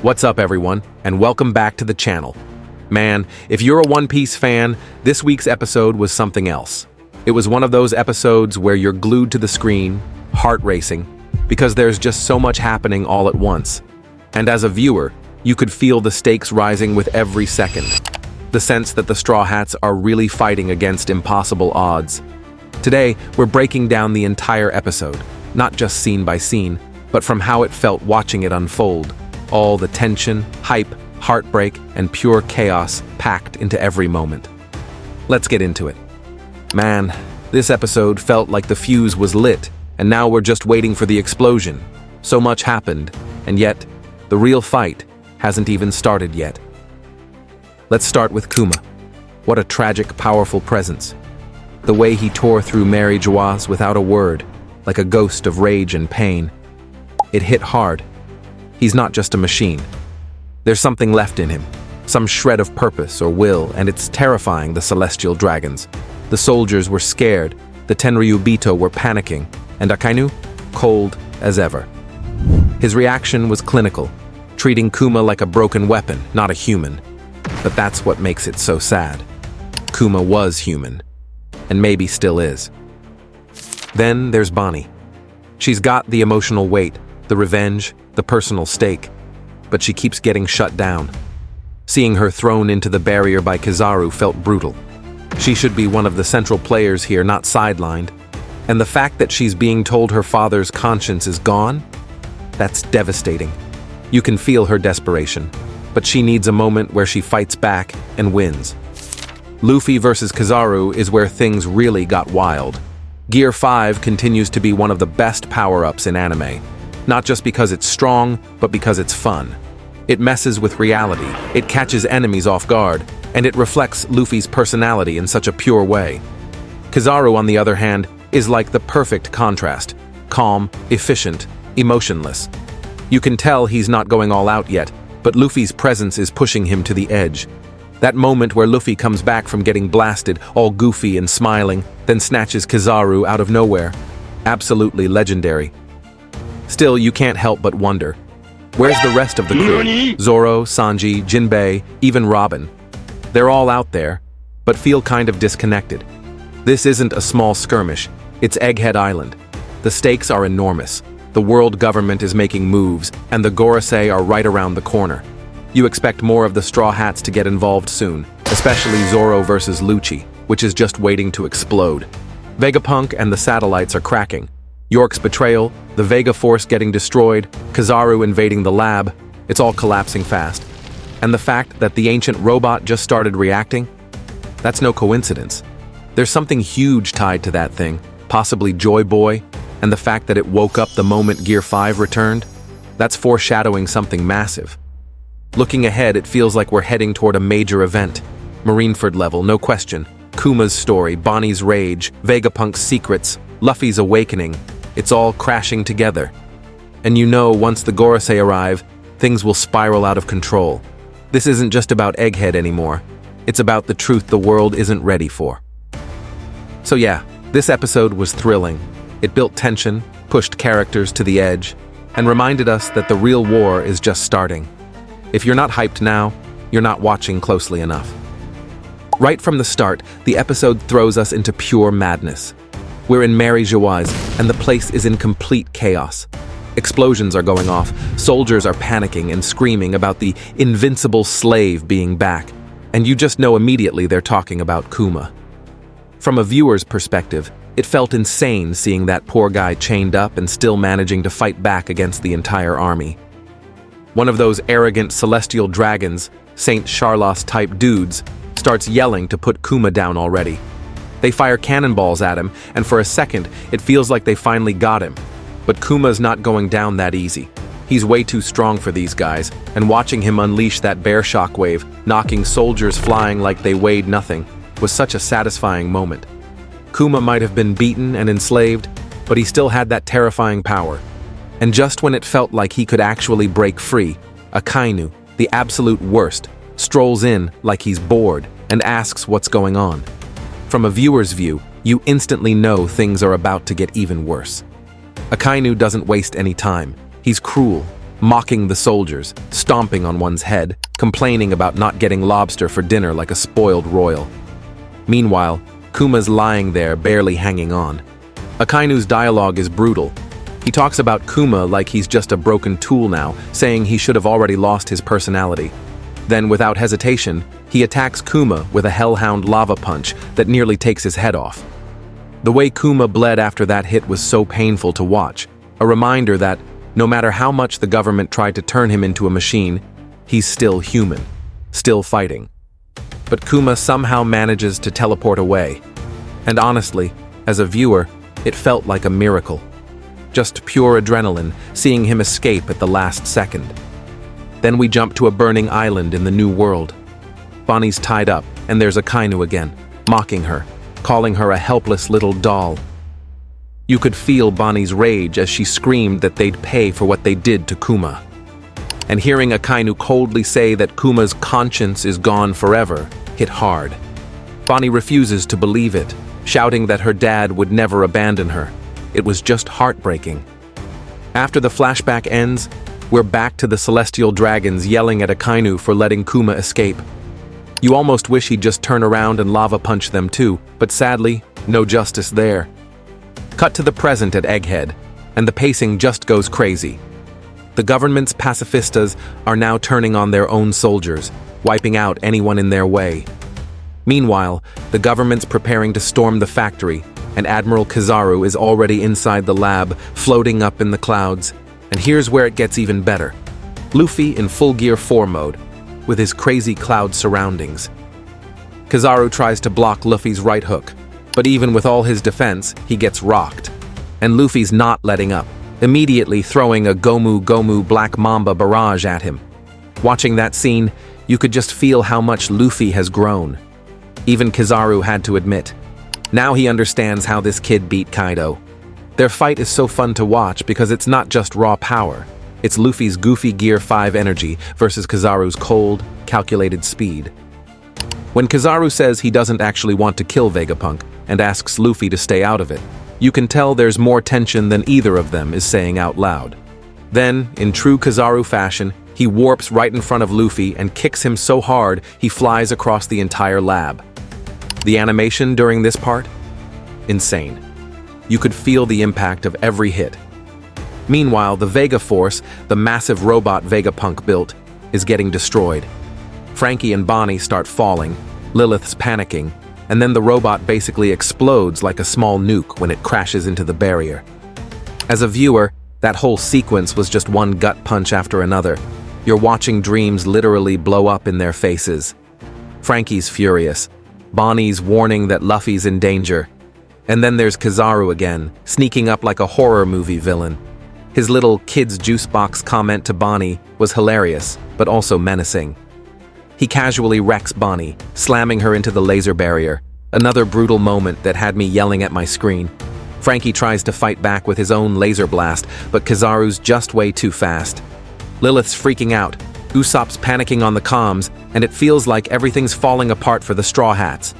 What's up, everyone, and welcome back to the channel. Man, if you're a One Piece fan, this week's episode was something else. It was one of those episodes where you're glued to the screen, heart racing, because there's just so much happening all at once. And as a viewer, you could feel the stakes rising with every second. The sense that the Straw Hats are really fighting against impossible odds. Today, we're breaking down the entire episode, not just scene by scene, but from how it felt watching it unfold. All the tension, hype, heartbreak, and pure chaos packed into every moment. Let's get into it. Man, this episode felt like the fuse was lit, and now we're just waiting for the explosion. So much happened, and yet, the real fight hasn't even started yet. Let's start with Kuma. What a tragic, powerful presence. The way he tore through Mary Geoise without a word, like a ghost of rage and pain. It hit hard. He's not just a machine. There's something left in him, some shred of purpose or will, and it's terrifying the celestial dragons. The soldiers were scared, the 𝐿 were panicking, and Akainu, cold as ever. His reaction was clinical, treating Kuma like a broken weapon, not a human. But that's what makes it so sad. Kuma was human, and maybe still is. Then there's Bonney. She's got the emotional weight, the revenge, the personal stake, but she keeps getting shut down. Seeing her thrown into the barrier by Kizaru felt brutal. She should be one of the central players here, not sidelined. And the fact that she's being told her father's conscience is gone? That's devastating. You can feel her desperation, but she needs a moment where she fights back and wins. Luffy versus Kizaru is where things really got wild. Gear 5 continues to be one of the best power-ups in anime. Not just because it's strong, but because it's fun. It messes with reality, it catches enemies off guard, and it reflects Luffy's personality in such a pure way. Kizaru, on the other hand, is like the perfect contrast. Calm, efficient, emotionless. You can tell he's not going all out yet, but Luffy's presence is pushing him to the edge. That moment where Luffy comes back from getting blasted, all goofy and smiling, then snatches Kizaru out of nowhere. Absolutely legendary. Still, you can't help but wonder, where's the rest of the crew? Zoro, Sanji, Jinbei, even Robin. They're all out there, but feel kind of disconnected. This isn't a small skirmish, it's Egghead Island. The stakes are enormous. The world government is making moves, and the 𝐽𝐻 are right around the corner. You expect more of the Straw Hats to get involved soon, especially Zoro versus Lucci, which is just waiting to explode. Vegapunk and the satellites are cracking. York's betrayal, the Vega Force getting destroyed, Kizaru invading the lab, it's all collapsing fast. And the fact that the ancient robot just started reacting? That's no coincidence. There's something huge tied to that thing, possibly Joy Boy, and the fact that it woke up the moment Gear 5 returned? That's foreshadowing something massive. Looking ahead, it feels like we're heading toward a major event. Marineford level, no question. Kuma's story, Bonnie's rage, Vegapunk's secrets, Luffy's awakening. It's all crashing together. And you know, once the 𝐽𝐻 arrive, things will spiral out of control. This isn't just about Egghead anymore. It's about the truth the world isn't ready for. So yeah, this episode was thrilling. It built tension, pushed characters to the edge, and reminded us that the real war is just starting. If you're not hyped now, you're not watching closely enough. Right from the start, the episode throws us into pure madness. We're in Mary Geoise, and the place is in complete chaos. Explosions are going off, soldiers are panicking and screaming about the invincible slave being back, and you just know immediately they're talking about Kuma. From a viewer's perspective, it felt insane seeing that poor guy chained up and still managing to fight back against the entire army. One of those arrogant celestial dragons, Saint Charlos-type dudes, starts yelling to put Kuma down already. They fire cannonballs at him, and for a second, it feels like they finally got him. But Kuma's not going down that easy. He's way too strong for these guys, and watching him unleash that bear shockwave, knocking soldiers flying like they weighed nothing, was such a satisfying moment. Kuma might have been beaten and enslaved, but he still had that terrifying power. And just when it felt like he could actually break free, Akainu, the absolute worst, strolls in like he's bored and asks what's going on. From a viewer's view, you instantly know things are about to get even worse. Akainu doesn't waste any time. He's cruel, mocking the soldiers, stomping on one's head, complaining about not getting lobster for dinner like a spoiled royal. Meanwhile, Kuma's lying there, barely hanging on. Akainu's dialogue is brutal. He talks about Kuma like he's just a broken tool now, saying he should have already lost his personality. Then, without hesitation, he attacks Kuma with a hellhound lava punch that nearly takes his head off. The way Kuma bled after that hit was so painful to watch, a reminder that, no matter how much the government tried to turn him into a machine, he's still human, still fighting. But Kuma somehow manages to teleport away. And honestly, as a viewer, it felt like a miracle. Just pure adrenaline, seeing him escape at the last second. Then we jump to a burning island in the new world. Bonney's tied up, and there's Akainu again, mocking her, calling her a helpless little doll. You could feel Bonney's rage as she screamed that they'd pay for what they did to Kuma. And hearing Akainu coldly say that Kuma's conscience is gone forever hit hard. Bonney refuses to believe it, shouting that her dad would never abandon her. It was just heartbreaking. After the flashback ends, we're back to the celestial dragons yelling at Akainu for letting Kuma escape. You almost wish he'd just turn around and lava punch them too, but sadly, no justice there. Cut to the present at Egghead, and the pacing just goes crazy. The government's pacifistas are now turning on their own soldiers, wiping out anyone in their way. Meanwhile, the government's preparing to storm the factory, and Admiral Kizaru is already inside the lab, floating up in the clouds. And here's where it gets even better. Luffy in full Gear 4 mode, with his crazy cloud surroundings. Kizaru tries to block Luffy's right hook, but even with all his defense, he gets rocked. And Luffy's not letting up, immediately throwing a Gomu Gomu Black Mamba barrage at him. Watching that scene, you could just feel how much Luffy has grown. Even Kizaru had to admit, now he understands how this kid beat Kaido. Their fight is so fun to watch because it's not just raw power. It's Luffy's goofy Gear 5 energy versus Kizaru's cold, calculated speed. When Kizaru says he doesn't actually want to kill Vegapunk and asks Luffy to stay out of it, you can tell there's more tension than either of them is saying out loud. Then, in true Kizaru fashion, he warps right in front of Luffy and kicks him so hard he flies across the entire lab. The animation during this part? Insane. You could feel the impact of every hit. Meanwhile, the Vega Force, the massive robot Vegapunk built, is getting destroyed. Franky and Bonney start falling, Lilith's panicking, and then the robot basically explodes like a small nuke when it crashes into the barrier. As a viewer, that whole sequence was just one gut punch after another. You're watching dreams literally blow up in their faces. Franky's furious. Bonney's warning that Luffy's in danger. And then there's Kizaru again, sneaking up like a horror movie villain. His little kid's juice box comment to Bonney was hilarious, but also menacing. He casually wrecks Bonney, slamming her into the laser barrier. Another brutal moment that had me yelling at my screen. Franky tries to fight back with his own laser blast, but Kizaru's just way too fast. Lilith's freaking out. Usopp's panicking on the comms, and it feels like everything's falling apart for the Straw Hats.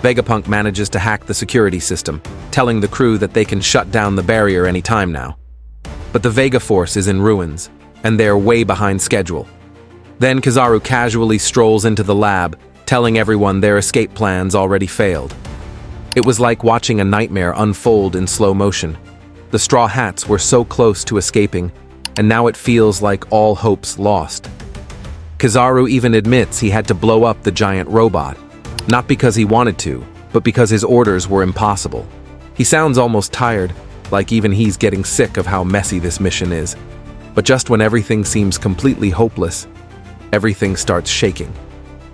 Vegapunk manages to hack the security system, telling the crew that they can shut down the barrier any time now. But the Vega Force is in ruins, and they're way behind schedule. Then Kizaru casually strolls into the lab, telling everyone their escape plans already failed. It was like watching a nightmare unfold in slow motion. The Straw Hats were so close to escaping, and now it feels like all hope's lost. Kizaru even admits he had to blow up the giant robot, not because he wanted to, but because his orders were impossible. He sounds almost tired, like even he's getting sick of how messy this mission is. But just when everything seems completely hopeless, everything starts shaking.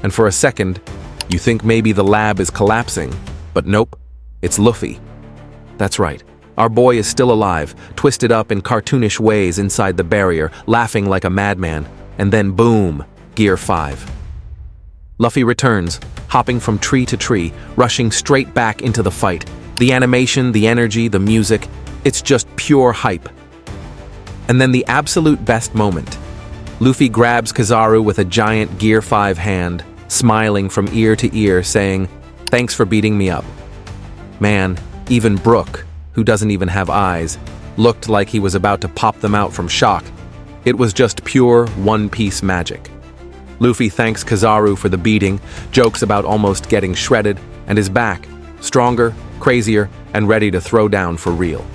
And for a second, you think maybe the lab is collapsing, but nope, it's Luffy. That's right, our boy is still alive, twisted up in cartoonish ways inside the barrier, laughing like a madman, and then boom, Gear 5. Luffy returns, hopping from tree to tree, rushing straight back into the fight. The animation, the energy, the music, it's just pure hype. And then the absolute best moment. Luffy grabs Kizaru with a giant Gear 5 hand, smiling from ear to ear, saying, "Thanks for beating me up." Man, even Brook, who doesn't even have eyes, looked like he was about to pop them out from shock. It was just pure One Piece magic. Luffy thanks Kizaru for the beating, jokes about almost getting shredded, and is back, stronger, crazier, and ready to throw down for real.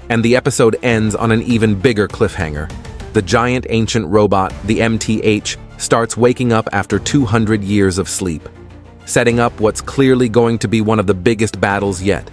And the episode ends on an even bigger cliffhanger. The giant ancient robot, the MTH, starts waking up after 200 years of sleep, setting up what's clearly going to be one of the biggest battles yet.